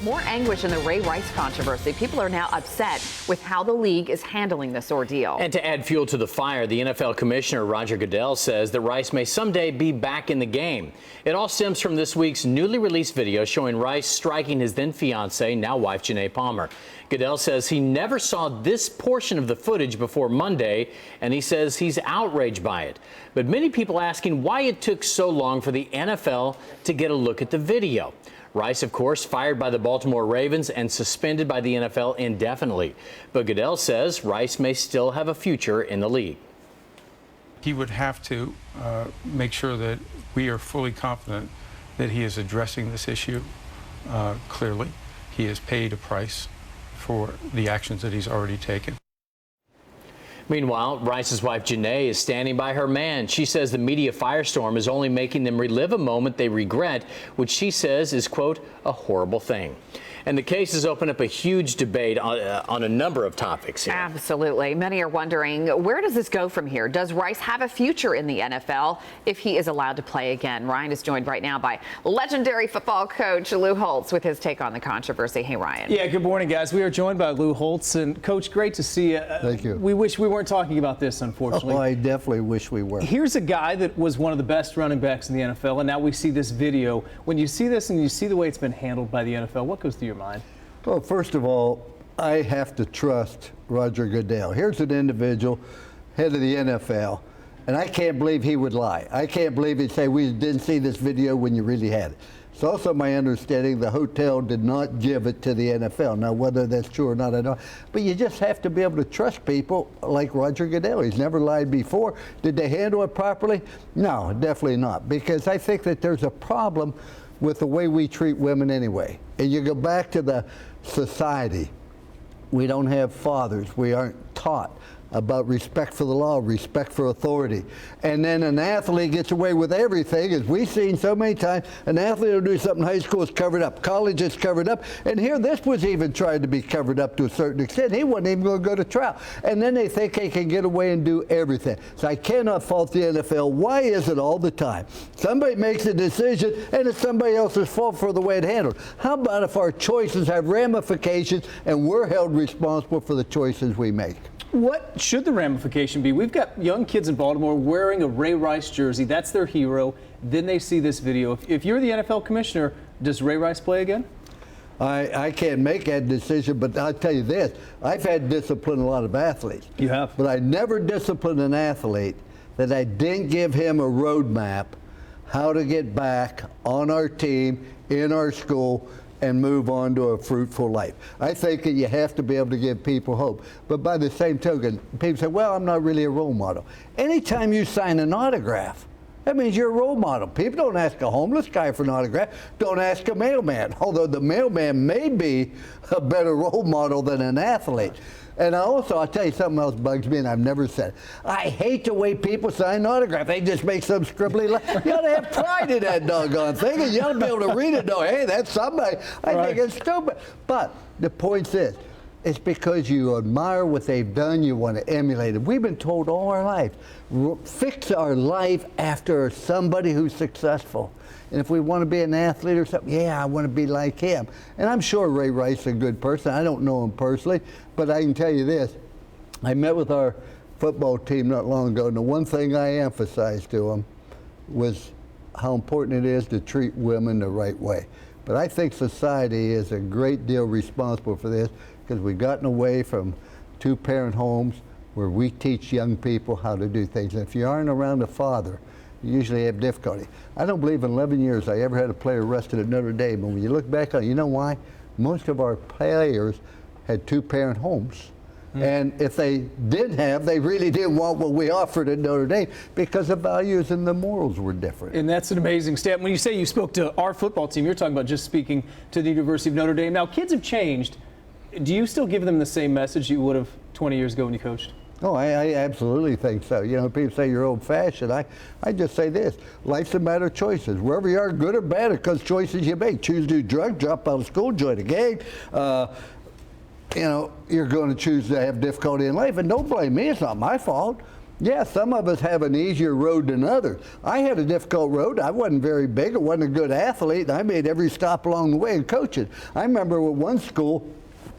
More anguish in the Ray Rice controversy. People are now upset with how the league is handling this ordeal. And to add fuel to the fire, the NFL commissioner Roger Goodell says that Rice may someday be back in the game. It all stems from this week's newly released video showing Rice striking his then fiancee, now wife Janae Palmer. Goodell says he never saw this portion of the footage before Monday, and he says he's outraged by it. But many people asking why it took so long for the NFL to get a look at the video. Rice, of course, fired by the Baltimore Ravens and suspended by the NFL indefinitely. But Goodell says Rice may still have a future in the league. He would have to make sure that we are fully confident that he is addressing this issue clearly. He has paid a price for the actions that he's already taken. Meanwhile, Rice's wife Janae is standing by her man. She says the media firestorm is only making them relive a moment they regret, which she says is, quote, a horrible thing. And the case has opened up a huge debate on a number of topics here. Absolutely. Many are wondering, where does this go from here? Does Rice have a future in the NFL if he is allowed to play again? Ryan is joined right now by legendary football coach Lou Holtz with his take on the controversy. Hey, Ryan. Yeah, good morning, guys. We are joined by Lou Holtz. And, Coach, great to see you. Thank you. We wish we weren't talking about this, unfortunately. Oh, I definitely wish we were. Here's a guy that was one of the best running backs in the NFL, and now we see this video. When you see this and you see the way it's been handled by the NFL, what goes through your mind? Well, first of all, I have to trust Roger Goodell. Here's an individual, head of the NFL, and I can't believe he would lie. I can't believe he'd say we didn't see this video when you really had it. It's also my understanding the hotel did not give it to the NFL. Now, whether that's true or not, I don't know. But you just have to be able to trust people like Roger Goodell. He's never lied before. Did they handle it properly? No, definitely not. Because I think that there's a problem with the way we treat women anyway. And you go back to the society. We don't have fathers. We aren't taught about respect for the law, respect for authority. And then an athlete gets away with everything, as we've seen so many times. An athlete will do something in high school, it's covered up. College is covered up. And here, this was even tried to be covered up to a certain extent. He wasn't even going to go to trial. And then they think they can get away and do everything. So I cannot fault the NFL. Why is it all the time? Somebody makes a decision, and it's somebody else's fault for the way it handled. How about if our choices have ramifications, and we're held responsible for the choices we make? What should the ramification be? We've got young kids in Baltimore wearing a Ray Rice jersey. That's their hero. Then they see this video. If you're the NFL commissioner, does Ray Rice play again? I can't make that decision, but I'll tell you this. I've had to discipline a lot of athletes. You have? But I never disciplined an athlete that I didn't give him a roadmap how to get back on our team, in our school, and move on to a fruitful life. I think that you have to be able to give people hope. But by the same token, people say, well, I'm not really a role model. Anytime you sign an autograph, that means you're a role model. People don't ask a homeless guy for an autograph. Don't ask a mailman, although the mailman may be a better role model than an athlete. And I'll tell you something else bugs me, and I've never said it. I hate the way people sign autographs. They just make some scribbly line. You ought to have pride in that doggone thing, and you ought to be able to read it and know, hey, that's somebody. I think it's stupid. But the point is, it's because you admire what they've done, you want to emulate it. We've been told all our life, fix our life after somebody who's successful. And if we want to be an athlete or something, yeah, I want to be like him. And I'm sure Ray Rice is a good person. I don't know him personally, but I can tell you this. I met with our football team not long ago, and the one thing I emphasized to them was how important it is to treat women the right way. But I think society is a great deal responsible for this because we've gotten away from two-parent homes where we teach young people how to do things. And if you aren't around a father, you usually have difficulty. I don't believe in 11 years I ever had a player arrested at Notre Dame. But when you look back on it, you know why? Most of our players had two-parent homes. And if they did have, they really didn't want what we offered at Notre Dame because the values and the morals were different. And that's an amazing stat. When you say you spoke to our football team, you're talking about just speaking to the University of Notre Dame. Now, kids have changed. Do you still give them the same message you would have 20 years ago when you coached? Oh, I absolutely think so. You know, people say you're old-fashioned. I just say this. Life's a matter of choices. Wherever you are, good or bad, because choices you make. Choose to do drugs, drop out of school, join a gang. You know, you're going to choose to have difficulty in life. And don't blame me. It's not my fault. Yeah, some of us have an easier road than others. I had a difficult road. I wasn't very big. I wasn't a good athlete. I made every stop along the way in coaching. I remember with one school,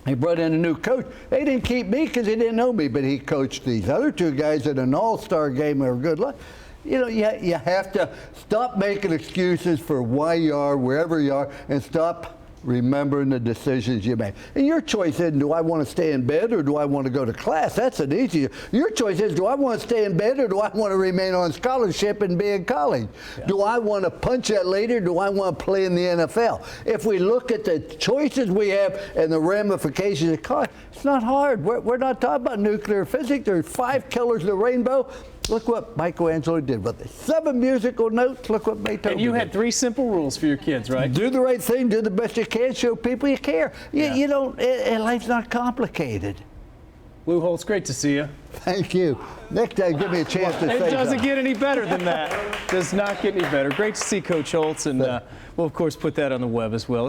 they brought in a new coach. They didn't keep me because they didn't know me, but he coached these other two guys at an all-star game. They were good luck. You know, you have to stop making excuses for why you are wherever you are and stop remembering the decisions you made. And your choice isn't, do I want to stay in bed or do I want to go to class? That's an easy. Your choice is, do I want to stay in bed or do I want to remain on scholarship and be in college? Yeah. Do I want to punch that lady or do I want to play in the NFL? If we look at the choices we have and the ramifications it causes, it's not hard. We're not talking about nuclear physics. There's 5 colors of the rainbow. Look what Michelangelo did with it. 7 musical notes. Look what Beethoven did. And you had 3 simple rules for your kids, right? Do the right thing. Do the best you can. Show people you care. You don't. Life's not complicated. Lou Holtz, great to see you. Thank you. Next time, give me a chance to say It doesn't something. get any better than that. Does not get any better. Great to see Coach Holtz, and we'll of course put that on the web as well.